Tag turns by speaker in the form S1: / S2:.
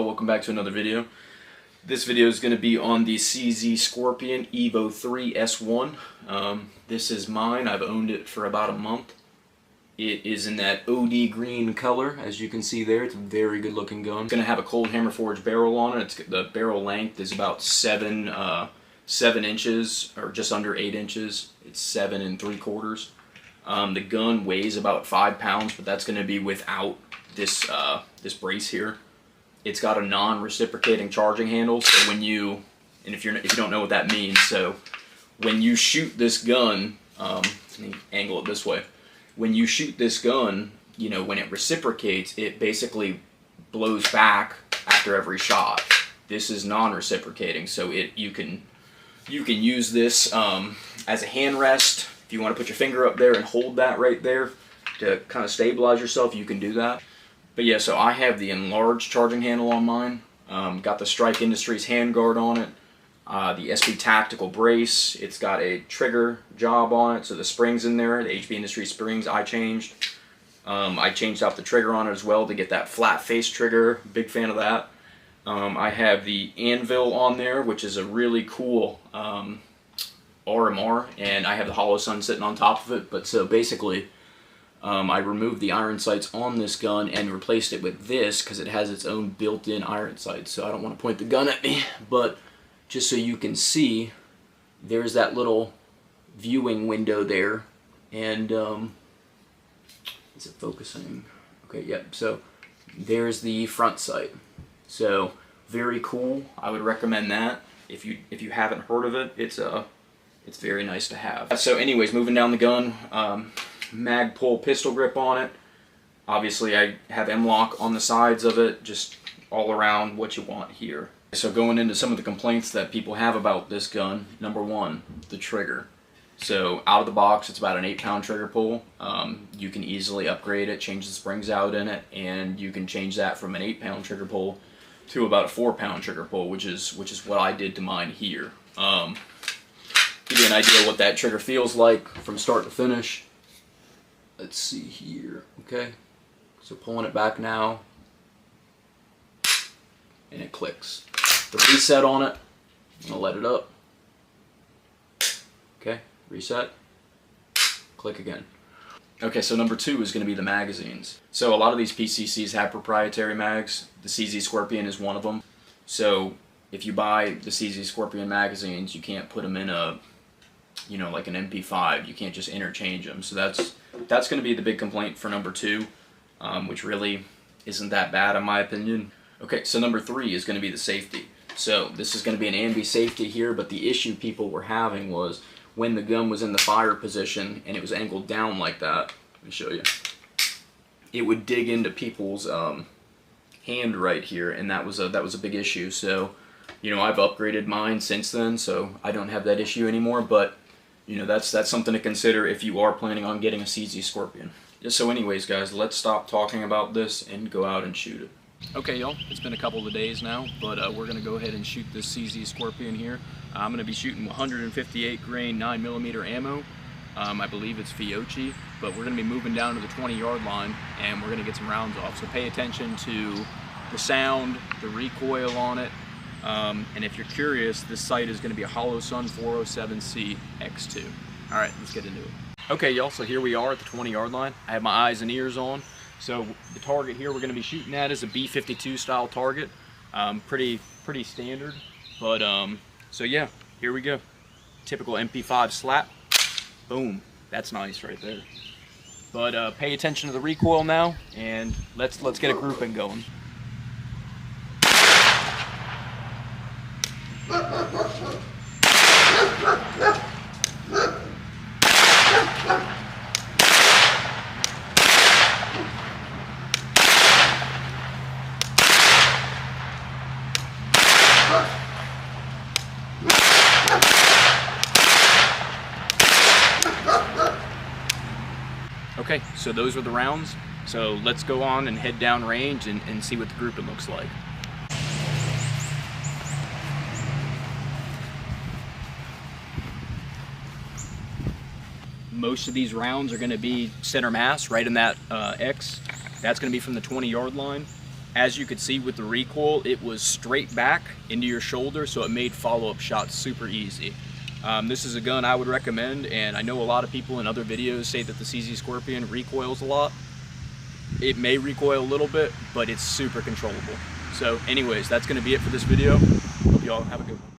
S1: y'all, welcome back to another video. This video is going to be on the CZ Scorpion EVO 3 S1. This is mine. I've owned it for about a month. It is in that OD green color, as you can see there. It's a very good looking gun. It's going to have a cold hammer forged barrel on it. The barrel length is about 7 inches, or just under 8 inches. It's 7 3/4. The gun weighs about 5 pounds, but that's going to be without this brace here. It's got a non-reciprocating charging handle, so when you, and if you don't know what that means, so when you shoot this gun, let me angle it this way. When you shoot this gun, you know, when it reciprocates, it basically blows back after every shot. This is non-reciprocating, so you can use this as a hand rest. If you want to put your finger up there and hold that right there to kind of stabilize yourself, you can do that. But yeah, so I have the enlarged charging handle on mine. Got the Strike Industries Handguard on it. The SB Tactical brace. It's got a trigger job on it, so the springs in there, the HB Industries springs, I changed. I changed out the trigger on it as well to get that flat face trigger. Big fan of that. I have the ANVL on there, which is a really cool RMR, and I have the Holosun sitting on top of it. But so basically, I removed the iron sights on this gun and replaced it with this because it has its own built-in iron sights. So I don't want to point the gun at me, but just so you can see, there's that little viewing window there. And is it focusing? Okay, yep. So there's the front sight. So very cool. I would recommend that if you haven't heard of it. It's very nice to have. So anyways, moving down the gun. Mag pull pistol grip on it. Obviously I have M-lock on the sides of it, just all around what you want here. So going into some of the complaints that people have about this gun, number one, the trigger. So out of the box, it's about an 8-pound trigger pull. You can easily upgrade it, change the springs out in it, and you can change that from an 8-pound trigger pull to about a 4-pound trigger pull, which is what I did to mine here. Give you an idea what that trigger feels like from start to finish. Let's see here, okay? So pulling it back now, and it clicks. The reset on it, I'm gonna let it up. Okay, reset, click again. Okay, so number two is gonna be the magazines. So a lot of these PCCs have proprietary mags. The CZ Scorpion is one of them. So if you buy the CZ Scorpion magazines, you can't put them in a, you know, like an MP5. You can't just interchange them. So that's going to be the big complaint for number two, which really isn't that bad in my opinion. Okay, so number three is going to be the safety. So this is going to be an ANVL safety here, but the issue people were having was when the gun was in the fire position and it was angled down like that. Let me show you. It would dig into people's hand right here, and that was a big issue. So, you know, I've upgraded mine since then, so I don't have that issue anymore. But you know, that's something to consider if you are planning on getting a CZ Scorpion. Just so anyways, guys, let's stop talking about this and go out and shoot it. Okay, y'all, it's been a couple of days now, but we're going to go ahead and shoot this CZ Scorpion here. I'm going to be shooting 158 grain 9mm ammo. I believe it's Fiocchi, but we're going to be moving down to the 20-yard line, and we're going to get some rounds off. So pay attention to the sound, the recoil on it. And if you're curious, this sight is going to be a Holosun 407C X2. Alright, let's get into it. Okay, y'all, so here we are at the 20-yard line. I have my eyes and ears on. So the target here we're going to be shooting at is a B-52 style target. Pretty standard. But, so yeah, here we go. Typical MP5 slap. Boom. That's nice right there. But pay attention to the recoil now, and let's get a grouping going. Okay, so those are the rounds. So let's go on and head down range and see what the grouping looks like. Most of these rounds are going to be center mass, right in that X. That's going to be from the 20-yard line. As you could see with the recoil, it was straight back into your shoulder, so it made follow-up shots super easy. This is a gun I would recommend, and I know a lot of people in other videos say that the CZ Scorpion recoils a lot. It may recoil a little bit, but it's super controllable. So anyways, that's going to be it for this video. Hope you all have a good one.